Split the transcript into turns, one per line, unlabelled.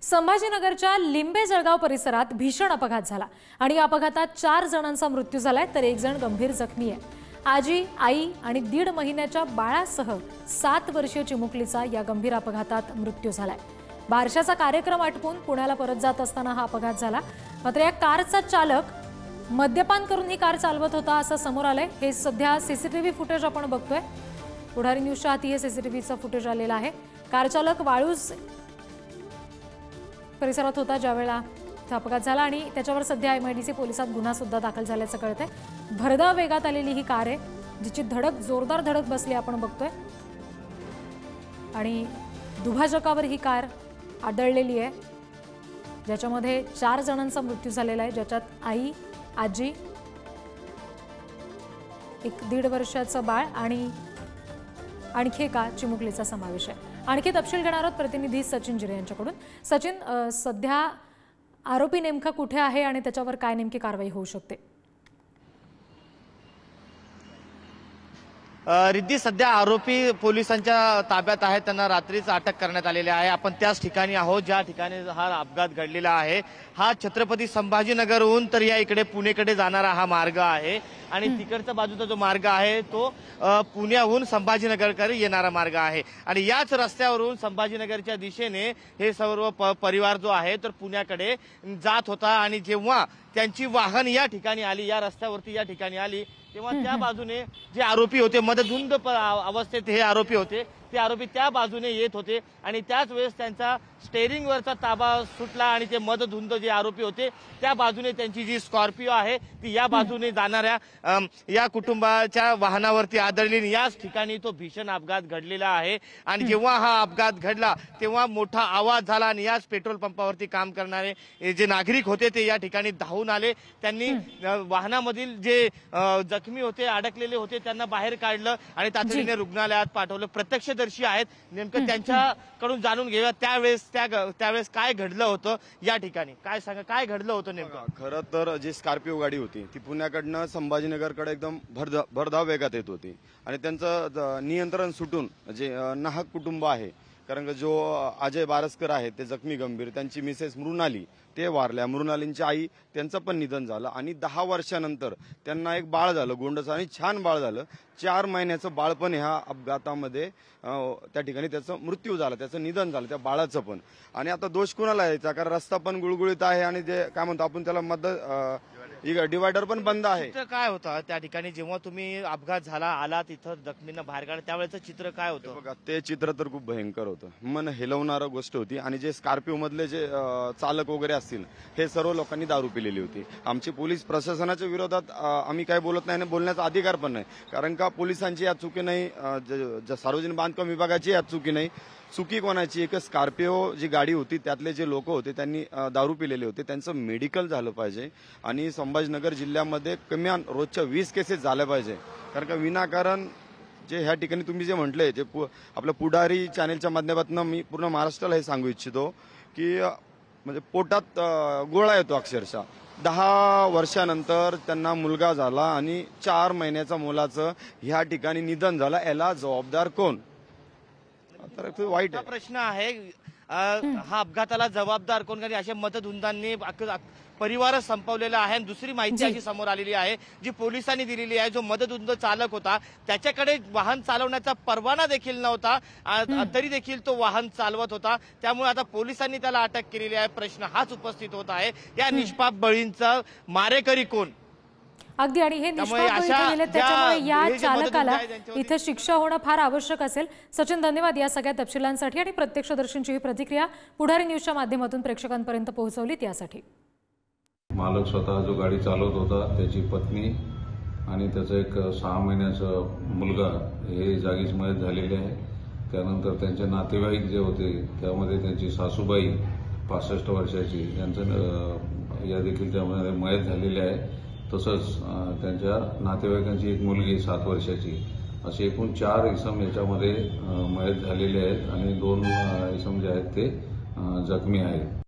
संभाजीनगरच्या लिंबे जळगाव परिसरात भीषण अपघात झाला आणि या अपघातात 4 जणांचा मृत्यू झालाय तर 1 जण गंभीर जखमी आहे। आजी, आई आणि 1.5 महिन्याच्या बाळासह 7 वर्षीय चिमुकलीचा या गंभीर अपघातात मृत्यू झालाय। बारशाचा कार्यक्रम आटपून पुण्याला परत जात असताना हा अपघात झाला। मात्र या कारचा चालक मद्यपान करून ही कार चालवत होता असं समोर आलंय। हे सध्या सीसीटीव्ही फुटेज आपण बघतोय। पुढारी न्यूजच्या हाती हे सीसीटीव्हीचं फुटेज आलेलं आहे। कार चालक वाळूज परिसरात होता ज्यावेळेला अपघात झाला आणि त्याच्यावर सध्या एमआयडीसी पोलिसात गुन्हा सुद्धा दाखल झाल्याचं कळतंय। भरधाव वेगात आलेली ही कार आहे जिची जोरदार धडक बसली आपण बघतोय आणि दुभाजकावर ही कार आदळलेली आहे ज्याच्यामध्ये 4 जणांचा मृत्यू झालेला आहे, ज्याच्यात आई, आजी, 1.5 वर्षाचं बाळ आणि आणखी एका चिमुकलीचा समावेश आहे। आणखी तपशील घेणार आहोत प्रतिनिधी सचिन जिरे यांच्याकडून। सचिन, सध्या आरोपी नेमका कुठे आहे आणि त्याच्यावर काय नेमकी कारवाई होऊ शकते?
रिद्धी, सध्या आरोपी पोलिसांच्या ताब्यात आहेत। त्यांना रात्रीच अटक करण्यात आलेली आहे। आपण त्याच ठिकाणी आहोत ज्या ठिकाणी हा अपघात घडलेला आहे। हा छत्रपती संभाजीनगरहून तर या इकडे पुणेकडे जाणारा हा मार्ग आहे आणि तिकडचा बाजूचा जो मार्ग आहे तो पुण्याहून संभाजीनगरकडे येणारा मार्ग आहे आणि याच रस्त्यावरून संभाजीनगरच्या दिशेने हे सर्व परिवार जो आहे तर पुण्याकडे जात होता आणि जेव्हा त्यांची वाहन या ठिकाणी आली, या रस्त्यावरती या ठिकाणी आली, तेव्हा त्या बाजूने जे आरोपी होते, मदधुंद अवस्थेत हे आरोपी होते, ते आरोपी त्या बाजूने येत होते आणि त्याच वेळेस त्यांचा स्टेअरिंगवरचा ताबा सुटला आणि ते मदधुंद जे आरोपी होते त्या बाजूने त्यांची जी स्कॉर्पिओ आहे ती या बाजूने जाणाऱ्या या कुटुंबाच्या वाहनावरती आदळली। याच ठिकाणी तो भीषण अपघात घडलेला आहे आणि जेव्हा हा अपघात घडला तेव्हा मोठा आवाज झाला आणि याच पेट्रोल पंपावरती काम करणारे जे नागरिक होते ते या ठिकाणी धावून आले। त्यांनी वाहनामधील जे जखमी होते, अडकलेले होते, त्यांना बाहेर काढलं आणि तातडीने रुग्णालयात पाठवलं। प्रत्यक्षदर्शी आहेत, नेमकं त्यांच्याकडून जाणून घेऊया त्यावेळेस काय घडलं होतं या ठिकाणी। काय सांगा, काय घडलं होतं नेमकं?
खरं तर जी स्कॉर्पिओ गाडी होती ती पुण्याकडनं संभाजीनगरकडे एकदम भरधाव वेगात येत होती आणि त्यांचं नियंत्रण सुटून जे नाहक कुटुंब आहे, कारण का जो अजय बारसकर आहे ते जखमी गंभीर, त्यांची मिसेस मृणाली ते वारल्या, मृणालींची आई त्यांचं पण निधन झालं आणि 10 वर्षानंतर त्यांना एक बाळ झालं, गोंडचं आणि छान बाळ झालं। 4 महिन्याचं बाळ पण ह्या अपघातामध्ये त्या ठिकाणी त्याचा मृत्यू झाला, त्याचं निधन झालं, त्या बाळाचं पण। आणि आता दोष कुणाला यायचा, कारण रस्ता पण गुळगुळीत आहे आणि जे काय म्हणतो आपण त्याला डिवायडर पण बंद आहे।
चित्र काय होतं त्या ठिकाणी जेव्हा तुम्ही अपघात झाला आला तिथं जखमींना बाहेर काढलं त्यावेळेचं चित्र काय होतं?
बघा, ते चित्र तर खूप भयंकर होतं, मन हेलवणारं गोष्ट होती आणि जे स्कॉर्पिओ मधले जे चालक वगैरे असतील हे सर्व लोकांनी दारू पिलेली होती। आमची पोलीस प्रशासनाच्या विरोधात आम्ही काय बोलत नाही आणि बोलण्याचा अधिकार पण नाही, कारण का पोलिसांची यात चुकी नाही, सार्वजनिक बांधकाम विभागाची यात चुकी नाही। चुकी कोणाची? एक स्कॉर्पिओ जी गाडी होती त्यातले जे लोक होते त्यांनी दारू पिलेले होते, त्यांचं मेडिकल झालं पाहिजे आणि संभाजीनगर जिल्ह्यामध्ये कमीत रोजच्या 20 केसेस झाल्या पाहिजे, कारण का विनाकारण जे ह्या ठिकाणी तुम्ही जे म्हटले जे आपल्या पुढारी चॅनेलच्या माध्यमातून मी पूर्ण महाराष्ट्राला हे सांगू इच्छितो की म्हणजे पोटात गोळा येतो अक्षरशः। 10 वर्षानंतर त्यांना मुलगा झाला आणि 4 महिन्याच्या मुलाचं ह्या ठिकाणी निधन झालं, याला जबाबदार कोण? तर वाईट
प्रश्न आहे, हा अपघाताला जबाबदार कोण? कारण अशा मतधुंदांनी परिवारच संपवलेला आहे। दुसरी माहिती अशी समोर आलेली आहे जी पोलिसांनी दिलेली आहे, जो मदधुंद चालक होता त्याच्याकडे वाहन चालवण्याचा परवाना देखील नव्हता, तरी देखील तो वाहन चालवत होता, त्यामुळे आता पोलिसांनी त्याला अटक केलेली आहे। प्रश्न हाच उपस्थित होत आहे, या निष्पाप बळींचा मारेकरी कोण?
अगदी, आणि हे त्याच्यामुळे या चालकाला इथे शिक्षा होणं फार आवश्यक असेल। सचिन, धन्यवाद या सगळ्या तपशिलांसाठी आणि प्रत्यक्षदर्शींची ही प्रतिक्रिया पुढारी न्यूजच्या माध्यमातून प्रेक्षकांपर्यंत पोहोचवली त्यासाठी।
मालक स्वतः जो गाडी चालवत होता, त्याची पत्नी आणि त्याचा एक 6 महिन्याचा मुलगा हे जागीच मयत झालेले आहे। त्यानंतर त्यांचे नातेवाईक जे होते त्यामध्ये त्यांची सासूबाई 65 वर्षाची यांचं या देखील त्यामध्ये मयत झालेले आहे। तसंच त्यांच्या नातेवाईकांची एक मुलगी 7 वर्षाची, असे एकूण 4 इसम याच्यामध्ये मयत झालेले आहेत आणि 2 इसम जे आहेत ते जखमी आहेत।